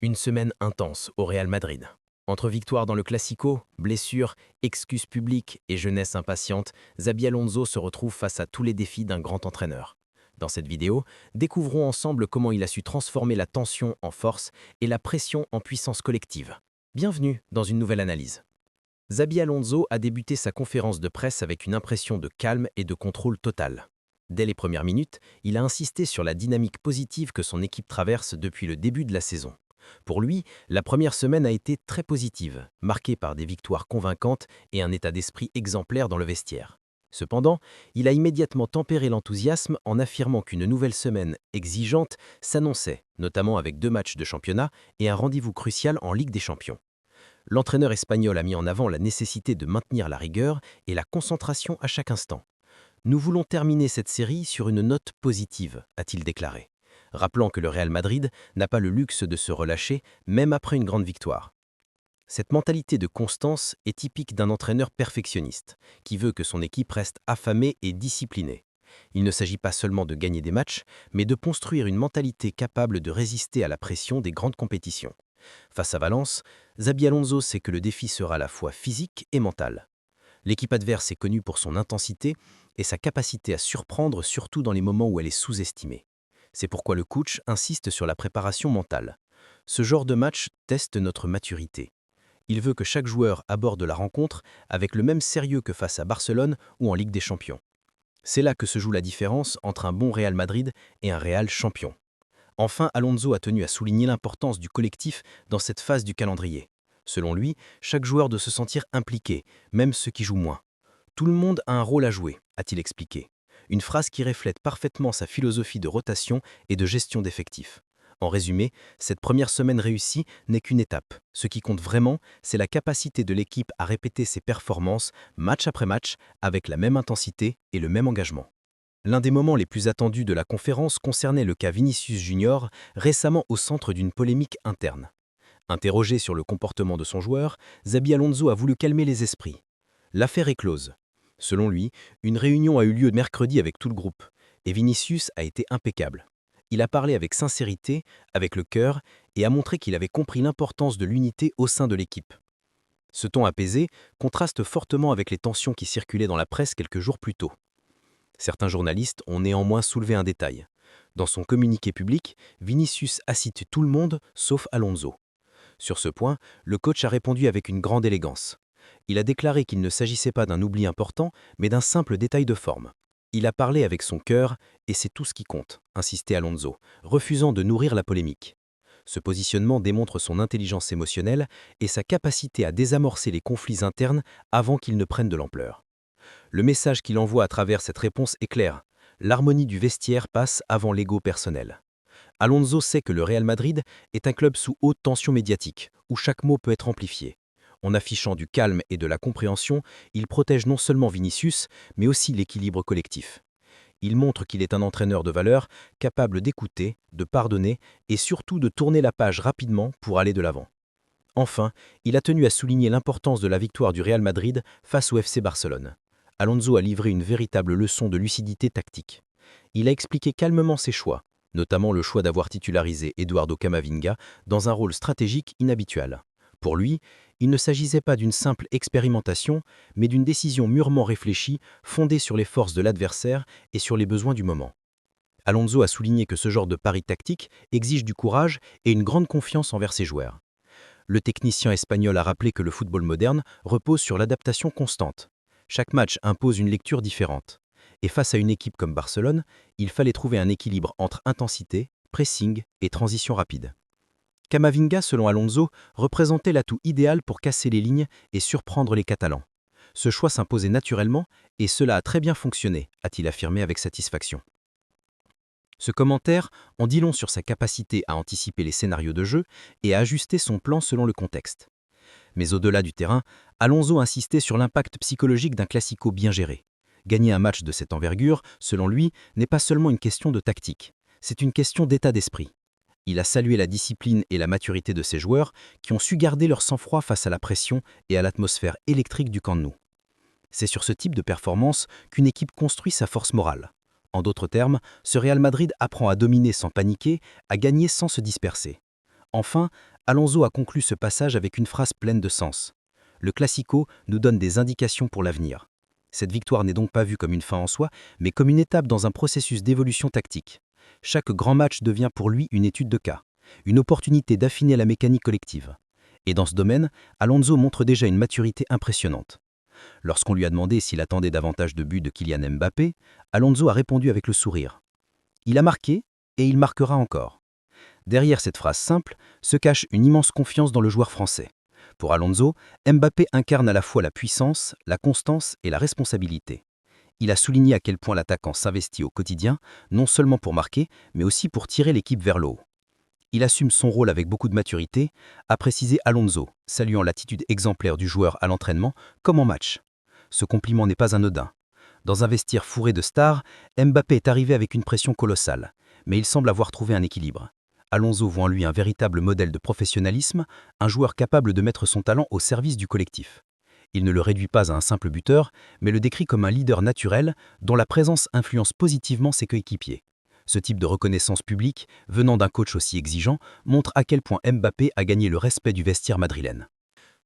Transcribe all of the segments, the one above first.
Une semaine intense au Real Madrid. Entre victoires dans le Classico, blessures, excuses publiques et jeunesse impatiente, Xabi Alonso se retrouve face à tous les défis d'un grand entraîneur. Dans cette vidéo, découvrons ensemble comment il a su transformer la tension en force et la pression en puissance collective. Bienvenue dans une nouvelle analyse. Xabi Alonso a débuté sa conférence de presse avec une impression de calme et de contrôle total. Dès les premières minutes, il a insisté sur la dynamique positive que son équipe traverse depuis le début de la saison. Pour lui, la première semaine a été très positive, marquée par des victoires convaincantes et un état d'esprit exemplaire dans le vestiaire. Cependant, il a immédiatement tempéré l'enthousiasme en affirmant qu'une nouvelle semaine exigeante s'annonçait, notamment avec 2 matchs de championnat et un rendez-vous crucial en Ligue des Champions. L'entraîneur espagnol a mis en avant la nécessité de maintenir la rigueur et la concentration à chaque instant. Nous voulons terminer cette série sur une note positive, a-t-il déclaré, rappelant que le Real Madrid n'a pas le luxe de se relâcher, même après une grande victoire. Cette mentalité de constance est typique d'un entraîneur perfectionniste, qui veut que son équipe reste affamée et disciplinée. Il ne s'agit pas seulement de gagner des matchs, mais de construire une mentalité capable de résister à la pression des grandes compétitions. Face à Valence, Xabi Alonso sait que le défi sera à la fois physique et mental. L'équipe adverse est connue pour son intensité et sa capacité à surprendre, surtout dans les moments où elle est sous-estimée. C'est pourquoi le coach insiste sur la préparation mentale. Ce genre de match teste notre maturité. Il veut que chaque joueur aborde la rencontre avec le même sérieux que face à Barcelone ou en Ligue des Champions. C'est là que se joue la différence entre un bon Real Madrid et un Real champion. Enfin, Alonso a tenu à souligner l'importance du collectif dans cette phase du calendrier. Selon lui, chaque joueur doit se sentir impliqué, même ceux qui jouent moins. Tout le monde a un rôle à jouer, a-t-il expliqué. Une phrase qui reflète parfaitement sa philosophie de rotation et de gestion d'effectifs. En résumé, cette première semaine réussie n'est qu'une étape. Ce qui compte vraiment, c'est la capacité de l'équipe à répéter ses performances match après match avec la même intensité et le même engagement. L'un des moments les plus attendus de la conférence concernait le cas Vinicius Junior, récemment au centre d'une polémique interne. Interrogé sur le comportement de son joueur, Xabi Alonso a voulu calmer les esprits. L'affaire est close. Selon lui, une réunion a eu lieu mercredi avec tout le groupe, et Vinicius a été impeccable. Il a parlé avec sincérité, avec le cœur, et a montré qu'il avait compris l'importance de l'unité au sein de l'équipe. Ce ton apaisé contraste fortement avec les tensions qui circulaient dans la presse quelques jours plus tôt. Certains journalistes ont néanmoins soulevé un détail. Dans son communiqué public, Vinicius a cité tout le monde sauf Alonso. Sur ce point, le coach a répondu avec une grande élégance. Il a déclaré qu'il ne s'agissait pas d'un oubli important, mais d'un simple détail de forme. Il a parlé avec son cœur, et c'est tout ce qui compte, insistait Alonso, refusant de nourrir la polémique. Ce positionnement démontre son intelligence émotionnelle et sa capacité à désamorcer les conflits internes avant qu'ils ne prennent de l'ampleur. Le message qu'il envoie à travers cette réponse est clair. L'harmonie du vestiaire passe avant l'ego personnel. Alonso sait que le Real Madrid est un club sous haute tension médiatique, où chaque mot peut être amplifié. En affichant du calme et de la compréhension, il protège non seulement Vinicius, mais aussi l'équilibre collectif. Il montre qu'il est un entraîneur de valeur, capable d'écouter, de pardonner et surtout de tourner la page rapidement pour aller de l'avant. Enfin, il a tenu à souligner l'importance de la victoire du Real Madrid face au FC Barcelone. Alonso a livré une véritable leçon de lucidité tactique. Il a expliqué calmement ses choix, notamment le choix d'avoir titularisé Eduardo Camavinga dans un rôle stratégique inhabituel. Pour lui, il ne s'agissait pas d'une simple expérimentation, mais d'une décision mûrement réfléchie, fondée sur les forces de l'adversaire et sur les besoins du moment. Alonso a souligné que ce genre de pari tactique exige du courage et une grande confiance envers ses joueurs. Le technicien espagnol a rappelé que le football moderne repose sur l'adaptation constante. Chaque match impose une lecture différente. Et face à une équipe comme Barcelone, il fallait trouver un équilibre entre intensité, pressing et transition rapide. Camavinga, selon Alonso, représentait l'atout idéal pour casser les lignes et surprendre les Catalans. Ce choix s'imposait naturellement et cela a très bien fonctionné, a-t-il affirmé avec satisfaction. Ce commentaire en dit long sur sa capacité à anticiper les scénarios de jeu et à ajuster son plan selon le contexte. Mais au-delà du terrain, Alonso insistait sur l'impact psychologique d'un classico bien géré. Gagner un match de cette envergure, selon lui, n'est pas seulement une question de tactique, c'est une question d'état d'esprit. Il a salué la discipline et la maturité de ses joueurs qui ont su garder leur sang-froid face à la pression et à l'atmosphère électrique du Camp Nou. C'est sur ce type de performance qu'une équipe construit sa force morale. En d'autres termes, ce Real Madrid apprend à dominer sans paniquer, à gagner sans se disperser. Enfin, Alonso a conclu ce passage avec une phrase pleine de sens. Le Classico nous donne des indications pour l'avenir. Cette victoire n'est donc pas vue comme une fin en soi, mais comme une étape dans un processus d'évolution tactique. Chaque grand match devient pour lui une étude de cas, une opportunité d'affiner la mécanique collective. Et dans ce domaine, Alonso montre déjà une maturité impressionnante. Lorsqu'on lui a demandé s'il attendait davantage de buts de Kylian Mbappé, Alonso a répondu avec le sourire. Il a marqué et il marquera encore. Derrière cette phrase simple se cache une immense confiance dans le joueur français. Pour Alonso, Mbappé incarne à la fois la puissance, la constance et la responsabilité. Il a souligné à quel point l'attaquant s'investit au quotidien, non seulement pour marquer, mais aussi pour tirer l'équipe vers le haut. Il assume son rôle avec beaucoup de maturité, a précisé Alonso, saluant l'attitude exemplaire du joueur à l'entraînement comme en match. Ce compliment n'est pas anodin. Dans un vestiaire fourré de stars, Mbappé est arrivé avec une pression colossale, mais il semble avoir trouvé un équilibre. Alonso voit en lui un véritable modèle de professionnalisme, un joueur capable de mettre son talent au service du collectif. Il ne le réduit pas à un simple buteur, mais le décrit comme un leader naturel dont la présence influence positivement ses coéquipiers. Ce type de reconnaissance publique, venant d'un coach aussi exigeant, montre à quel point Mbappé a gagné le respect du vestiaire madrilène.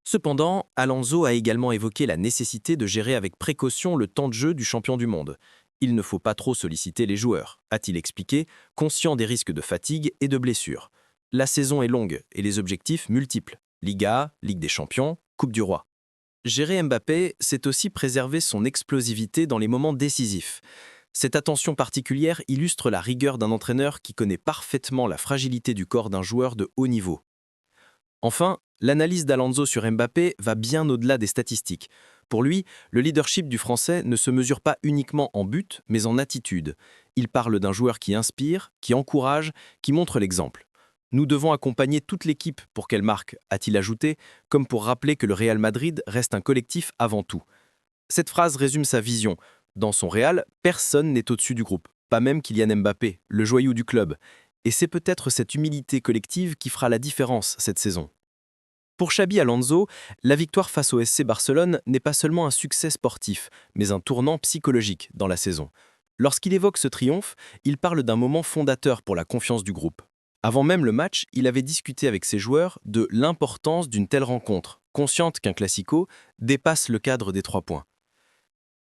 Cependant, Alonso a également évoqué la nécessité de gérer avec précaution le temps de jeu du champion du monde. Il ne faut pas trop solliciter les joueurs, a-t-il expliqué, conscient des risques de fatigue et de blessures. La saison est longue et les objectifs multiples. Liga, Ligue des Champions, Coupe du Roi. Gérer Mbappé, c'est aussi préserver son explosivité dans les moments décisifs. Cette attention particulière illustre la rigueur d'un entraîneur qui connaît parfaitement la fragilité du corps d'un joueur de haut niveau. Enfin, l'analyse d'Alonso sur Mbappé va bien au-delà des statistiques. Pour lui, le leadership du Français ne se mesure pas uniquement en but, mais en attitude. Il parle d'un joueur qui inspire, qui encourage, qui montre l'exemple. Nous devons accompagner toute l'équipe pour qu'elle marque, a-t-il ajouté, comme pour rappeler que le Real Madrid reste un collectif avant tout. Cette phrase résume sa vision. Dans son Real, personne n'est au-dessus du groupe, pas même Kylian Mbappé, le joyau du club. Et c'est peut-être cette humilité collective qui fera la différence cette saison. Pour Xabi Alonso, la victoire face au SC Barcelone n'est pas seulement un succès sportif, mais un tournant psychologique dans la saison. Lorsqu'il évoque ce triomphe, il parle d'un moment fondateur pour la confiance du groupe. Avant même le match, il avait discuté avec ses joueurs de l'importance d'une telle rencontre, consciente qu'un classico dépasse le cadre des 3 points.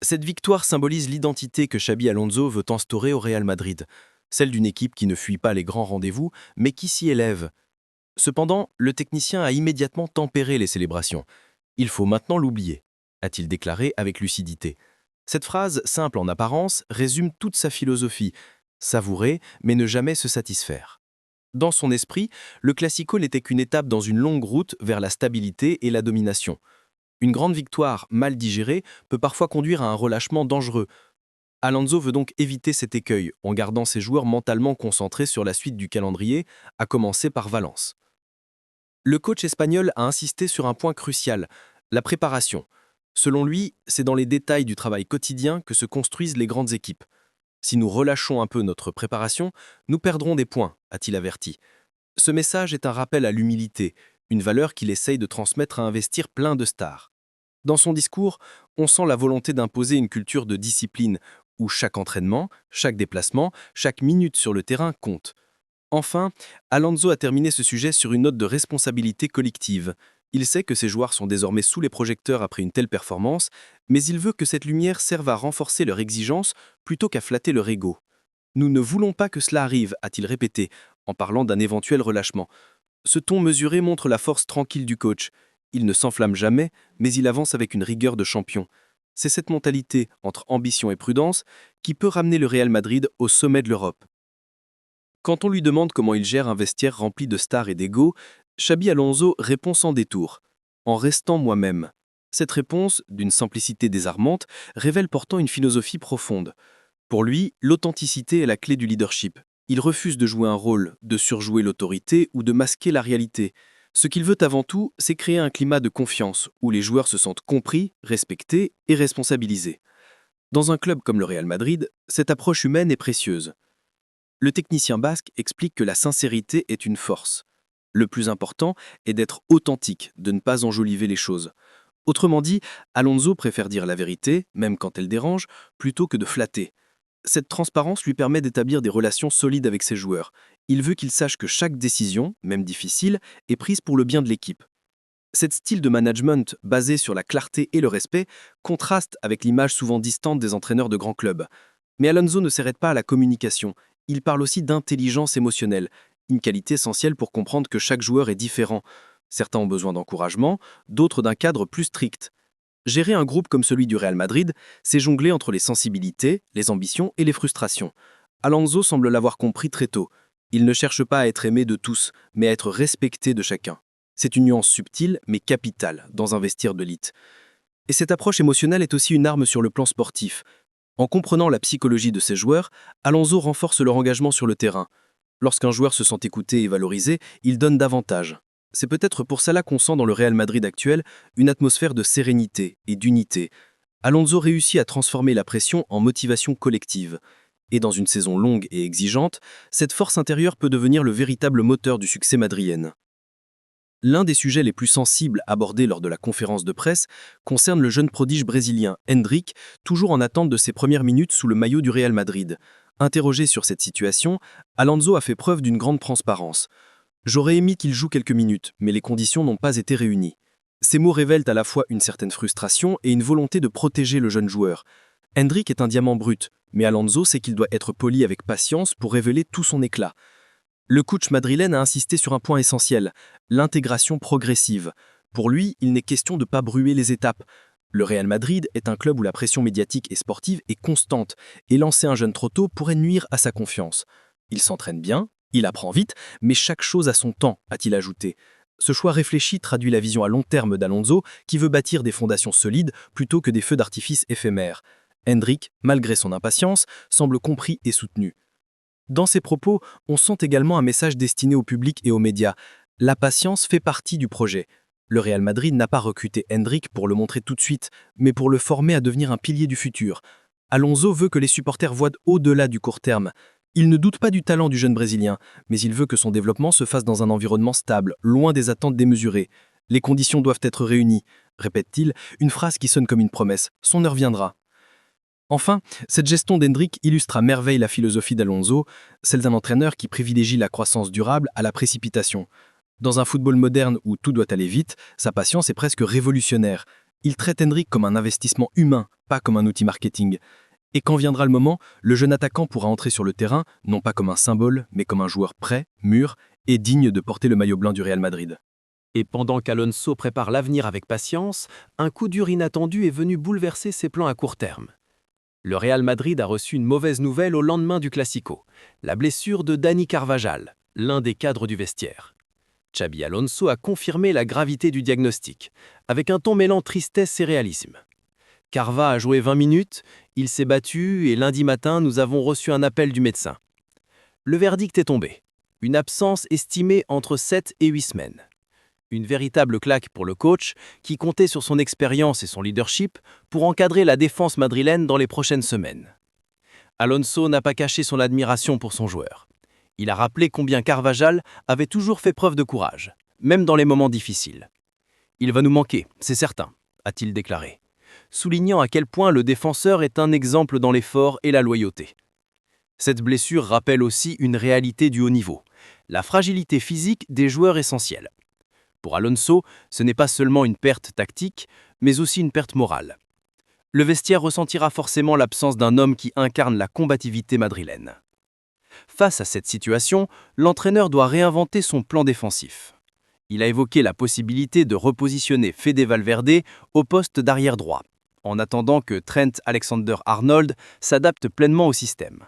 Cette victoire symbolise l'identité que Xabi Alonso veut instaurer au Real Madrid, celle d'une équipe qui ne fuit pas les grands rendez-vous, mais qui s'y élève. Cependant, le technicien a immédiatement tempéré les célébrations. « Il faut maintenant l'oublier », a-t-il déclaré avec lucidité. Cette phrase, simple en apparence, résume toute sa philosophie. Savourer, mais ne jamais se satisfaire. Dans son esprit, le Classico n'était qu'une étape dans une longue route vers la stabilité et la domination. Une grande victoire mal digérée peut parfois conduire à un relâchement dangereux. Alonso veut donc éviter cet écueil en gardant ses joueurs mentalement concentrés sur la suite du calendrier, à commencer par Valence. Le coach espagnol a insisté sur un point crucial, la préparation. Selon lui, c'est dans les détails du travail quotidien que se construisent les grandes équipes. Si nous relâchons un peu notre préparation, nous perdrons des points, a-t-il averti. Ce message est un rappel à l'humilité, une valeur qu'il essaye de transmettre à un vestiaire plein de stars. Dans son discours, on sent la volonté d'imposer une culture de discipline où chaque entraînement, chaque déplacement, chaque minute sur le terrain compte. Enfin, Alonso a terminé ce sujet sur une note de responsabilité collective. Il sait que ses joueurs sont désormais sous les projecteurs après une telle performance, mais il veut que cette lumière serve à renforcer leur exigence plutôt qu'à flatter leur ego. Nous ne voulons pas que cela arrive, a-t-il répété, en parlant d'un éventuel relâchement. Ce ton mesuré montre la force tranquille du coach. Il ne s'enflamme jamais, mais il avance avec une rigueur de champion. C'est cette mentalité, entre ambition et prudence, qui peut ramener le Real Madrid au sommet de l'Europe. Quand on lui demande comment il gère un vestiaire rempli de stars et d'égos, Xabi Alonso répond sans détour, en restant moi-même. Cette réponse, d'une simplicité désarmante, révèle pourtant une philosophie profonde. Pour lui, l'authenticité est la clé du leadership. Il refuse de jouer un rôle, de surjouer l'autorité ou de masquer la réalité. Ce qu'il veut avant tout, c'est créer un climat de confiance, où les joueurs se sentent compris, respectés et responsabilisés. Dans un club comme le Real Madrid, cette approche humaine est précieuse. Le technicien basque explique que la sincérité est une force. Le plus important est d'être authentique, de ne pas enjoliver les choses. Autrement dit, Alonso préfère dire la vérité, même quand elle dérange, plutôt que de flatter. Cette transparence lui permet d'établir des relations solides avec ses joueurs. Il veut qu'ils sachent que chaque décision, même difficile, est prise pour le bien de l'équipe. Cet style de management, basé sur la clarté et le respect, contraste avec l'image souvent distante des entraîneurs de grands clubs. Mais Alonso ne s'arrête pas à la communication, il parle aussi d'intelligence émotionnelle, une qualité essentielle pour comprendre que chaque joueur est différent. Certains ont besoin d'encouragement, d'autres d'un cadre plus strict. Gérer un groupe comme celui du Real Madrid, c'est jongler entre les sensibilités, les ambitions et les frustrations. Alonso semble l'avoir compris très tôt. Il ne cherche pas à être aimé de tous, mais à être respecté de chacun. C'est une nuance subtile, mais capitale, dans un vestiaire d'élite. Et cette approche émotionnelle est aussi une arme sur le plan sportif. En comprenant la psychologie de ses joueurs, Alonso renforce leur engagement sur le terrain. Lorsqu'un joueur se sent écouté et valorisé, il donne davantage. C'est peut-être pour cela qu'on sent dans le Real Madrid actuel une atmosphère de sérénité et d'unité. Alonso réussit à transformer la pression en motivation collective. Et dans une saison longue et exigeante, cette force intérieure peut devenir le véritable moteur du succès madrilène. L'un des sujets les plus sensibles abordés lors de la conférence de presse concerne le jeune prodige brésilien Endrick, toujours en attente de ses premières minutes sous le maillot du Real Madrid. Interrogé sur cette situation, Alonso a fait preuve d'une grande transparence. « J'aurais aimé qu'il joue quelques minutes, mais les conditions n'ont pas été réunies. » Ces mots révèlent à la fois une certaine frustration et une volonté de protéger le jeune joueur. Endrick est un diamant brut, mais Alonso sait qu'il doit être poli avec patience pour révéler tout son éclat. Le coach madrilène a insisté sur un point essentiel, l'intégration progressive. Pour lui, il n'est question de ne pas brûler les étapes. Le Real Madrid est un club où la pression médiatique et sportive est constante, et lancer un jeune trop tôt pourrait nuire à sa confiance. Il s'entraîne bien, il apprend vite, mais chaque chose a son temps, a-t-il ajouté. Ce choix réfléchi traduit la vision à long terme d'Alonso, qui veut bâtir des fondations solides plutôt que des feux d'artifice éphémères. Endrick, malgré son impatience, semble compris et soutenu. Dans ses propos, on sent également un message destiné au public et aux médias. La patience fait partie du projet. Le Real Madrid n'a pas recruté Endrick pour le montrer tout de suite, mais pour le former à devenir un pilier du futur. Alonso veut que les supporters voient au-delà du court terme. Il ne doute pas du talent du jeune Brésilien, mais il veut que son développement se fasse dans un environnement stable, loin des attentes démesurées. Les conditions doivent être réunies, répète-t-il, une phrase qui sonne comme une promesse. Son heure viendra. Enfin, cette gestion d'Endrick illustre à merveille la philosophie d'Alonso, celle d'un entraîneur qui privilégie la croissance durable à la précipitation. Dans un football moderne où tout doit aller vite, sa patience est presque révolutionnaire. Il traite Endrick comme un investissement humain, pas comme un outil marketing. Et quand viendra le moment, le jeune attaquant pourra entrer sur le terrain, non pas comme un symbole, mais comme un joueur prêt, mûr et digne de porter le maillot blanc du Real Madrid. Et pendant qu'Alonso prépare l'avenir avec patience, un coup dur inattendu est venu bouleverser ses plans à court terme. Le Real Madrid a reçu une mauvaise nouvelle au lendemain du Classico, la blessure de Dani Carvajal, l'un des cadres du vestiaire. Xabi Alonso a confirmé la gravité du diagnostic, avec un ton mêlant tristesse et réalisme. Carva a joué 20 minutes, il s'est battu et lundi matin, nous avons reçu un appel du médecin. Le verdict est tombé, une absence estimée entre 7 et 8 semaines. Une véritable claque pour le coach qui comptait sur son expérience et son leadership pour encadrer la défense madrilène dans les prochaines semaines. Alonso n'a pas caché son admiration pour son joueur. Il a rappelé combien Carvajal avait toujours fait preuve de courage, même dans les moments difficiles. « Il va nous manquer, c'est certain », a-t-il déclaré, soulignant à quel point le défenseur est un exemple dans l'effort et la loyauté. Cette blessure rappelle aussi une réalité du haut niveau, la fragilité physique des joueurs essentiels. Pour Alonso, ce n'est pas seulement une perte tactique, mais aussi une perte morale. Le vestiaire ressentira forcément l'absence d'un homme qui incarne la combativité madrilène. Face à cette situation, l'entraîneur doit réinventer son plan défensif. Il a évoqué la possibilité de repositionner Fede Valverde au poste d'arrière droit, en attendant que Trent Alexander-Arnold s'adapte pleinement au système.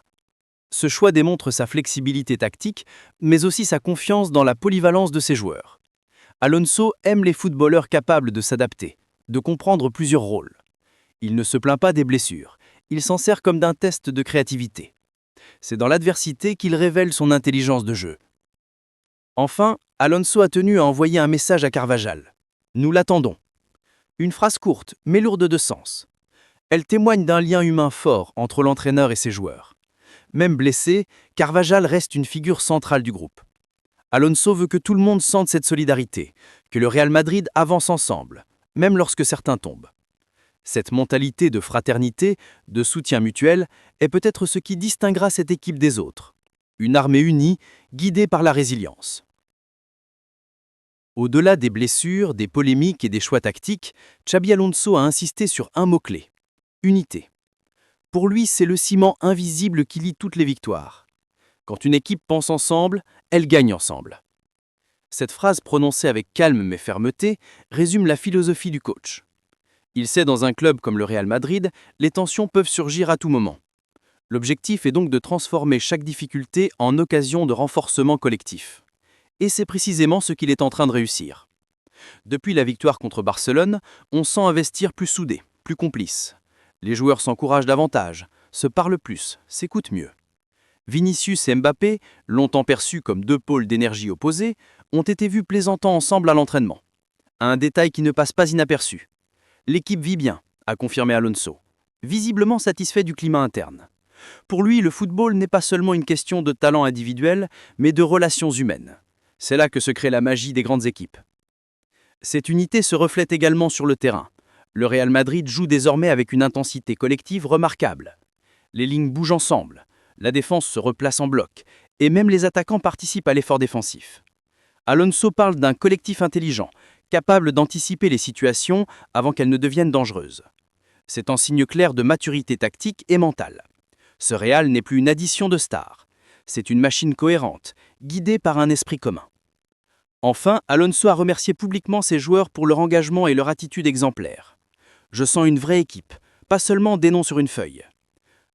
Ce choix démontre sa flexibilité tactique, mais aussi sa confiance dans la polyvalence de ses joueurs. Alonso aime les footballeurs capables de s'adapter, de comprendre plusieurs rôles. Il ne se plaint pas des blessures, il s'en sert comme d'un test de créativité. C'est dans l'adversité qu'il révèle son intelligence de jeu. Enfin, Alonso a tenu à envoyer un message à Carvajal. « Nous l'attendons ». Une phrase courte, mais lourde de sens. Elle témoigne d'un lien humain fort entre l'entraîneur et ses joueurs. Même blessé, Carvajal reste une figure centrale du groupe. Alonso veut que tout le monde sente cette solidarité, que le Real Madrid avance ensemble, même lorsque certains tombent. Cette mentalité de fraternité, de soutien mutuel, est peut-être ce qui distinguera cette équipe des autres. Une armée unie, guidée par la résilience. Au-delà des blessures, des polémiques et des choix tactiques, Xabi Alonso a insisté sur un mot-clé: unité. Pour lui, c'est le ciment invisible qui lie toutes les victoires. Quand une équipe pense ensemble, elle gagne ensemble. Cette phrase prononcée avec calme mais fermeté résume la philosophie du coach. Il sait, dans un club comme le Real Madrid, les tensions peuvent surgir à tout moment. L'objectif est donc de transformer chaque difficulté en occasion de renforcement collectif. Et c'est précisément ce qu'il est en train de réussir. Depuis la victoire contre Barcelone, on sent un vestiaire plus soudé, plus complice. Les joueurs s'encouragent davantage, se parlent plus, s'écoutent mieux. Vinicius et Mbappé, longtemps perçus comme deux pôles d'énergie opposés, ont été vus plaisantant ensemble à l'entraînement. Un détail qui ne passe pas inaperçu. L'équipe vit bien, a confirmé Alonso, visiblement satisfait du climat interne. Pour lui, le football n'est pas seulement une question de talent individuel, mais de relations humaines. C'est là que se crée la magie des grandes équipes. Cette unité se reflète également sur le terrain. Le Real Madrid joue désormais avec une intensité collective remarquable. Les lignes bougent ensemble, la défense se replace en bloc, et même les attaquants participent à l'effort défensif. Alonso parle d'un collectif intelligent, capable d'anticiper les situations avant qu'elles ne deviennent dangereuses. C'est un signe clair de maturité tactique et mentale. Ce Real n'est plus une addition de stars. C'est une machine cohérente, guidée par un esprit commun. Enfin, Alonso a remercié publiquement ses joueurs pour leur engagement et leur attitude exemplaire. Je sens une vraie équipe, pas seulement des noms sur une feuille.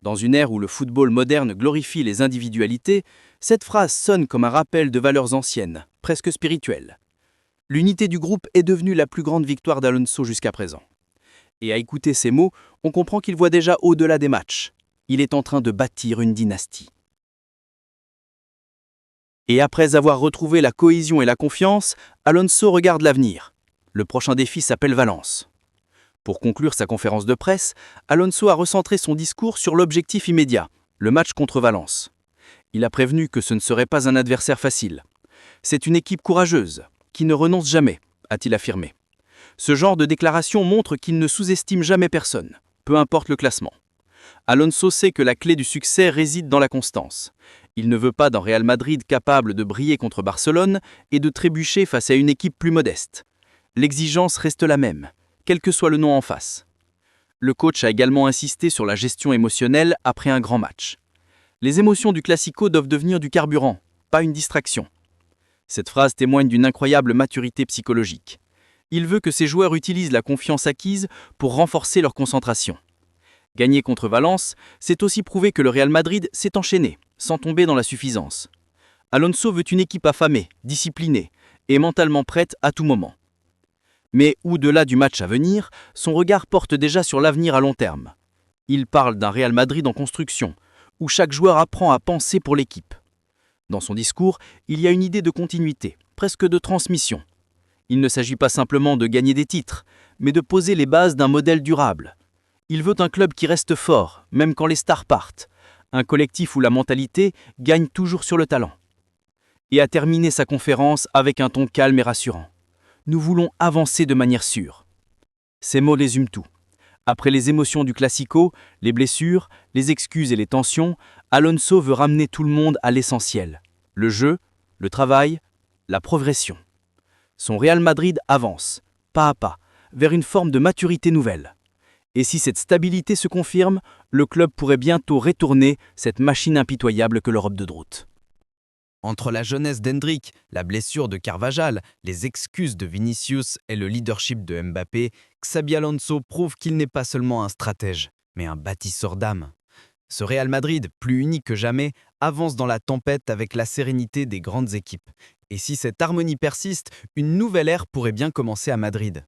Dans une ère où le football moderne glorifie les individualités, cette phrase sonne comme un rappel de valeurs anciennes, presque spirituelles. L'unité du groupe est devenue la plus grande victoire d'Alonso jusqu'à présent. Et à écouter ces mots, on comprend qu'il voit déjà au-delà des matchs. Il est en train de bâtir une dynastie. Et après avoir retrouvé la cohésion et la confiance, Alonso regarde l'avenir. Le prochain défi s'appelle Valence. Pour conclure sa conférence de presse, Alonso a recentré son discours sur l'objectif immédiat, le match contre Valence. Il a prévenu que ce ne serait pas un adversaire facile. C'est une équipe courageuse, qui ne renonce jamais, a-t-il affirmé. Ce genre de déclaration montre qu'il ne sous-estime jamais personne, peu importe le classement. Alonso sait que la clé du succès réside dans la constance. Il ne veut pas d'un Real Madrid capable de briller contre Barcelone et de trébucher face à une équipe plus modeste. L'exigence reste la même, quel que soit le nom en face. Le coach a également insisté sur la gestion émotionnelle après un grand match. Les émotions du Classico doivent devenir du carburant, pas une distraction. Cette phrase témoigne d'une incroyable maturité psychologique. Il veut que ses joueurs utilisent la confiance acquise pour renforcer leur concentration. Gagner contre Valence, c'est aussi prouver que le Real Madrid s'est enchaîné, sans tomber dans la suffisance. Alonso veut une équipe affamée, disciplinée et mentalement prête à tout moment. Mais au-delà du match à venir, son regard porte déjà sur l'avenir à long terme. Il parle d'un Real Madrid en construction, où chaque joueur apprend à penser pour l'équipe. Dans son discours, il y a une idée de continuité, presque de transmission. Il ne s'agit pas simplement de gagner des titres, mais de poser les bases d'un modèle durable. Il veut un club qui reste fort, même quand les stars partent. Un collectif où la mentalité gagne toujours sur le talent. Et a terminé sa conférence avec un ton calme et rassurant. Nous voulons avancer de manière sûre. Ces mots résument tout. Après les émotions du Classico, les blessures, les excuses et les tensions, Alonso veut ramener tout le monde à l'essentiel. Le jeu, le travail, la progression. Son Real Madrid avance, pas à pas, vers une forme de maturité nouvelle. Et si cette stabilité se confirme, le club pourrait bientôt retourner cette machine impitoyable que l'Europe de Drout. Entre la jeunesse d'Hendrick, la blessure de Carvajal, les excuses de Vinicius et le leadership de Mbappé, Xabi Alonso prouve qu'il n'est pas seulement un stratège, mais un bâtisseur d'âme. Ce Real Madrid, plus uni que jamais, avance dans la tempête avec la sérénité des grandes équipes. Et si cette harmonie persiste, une nouvelle ère pourrait bien commencer à Madrid.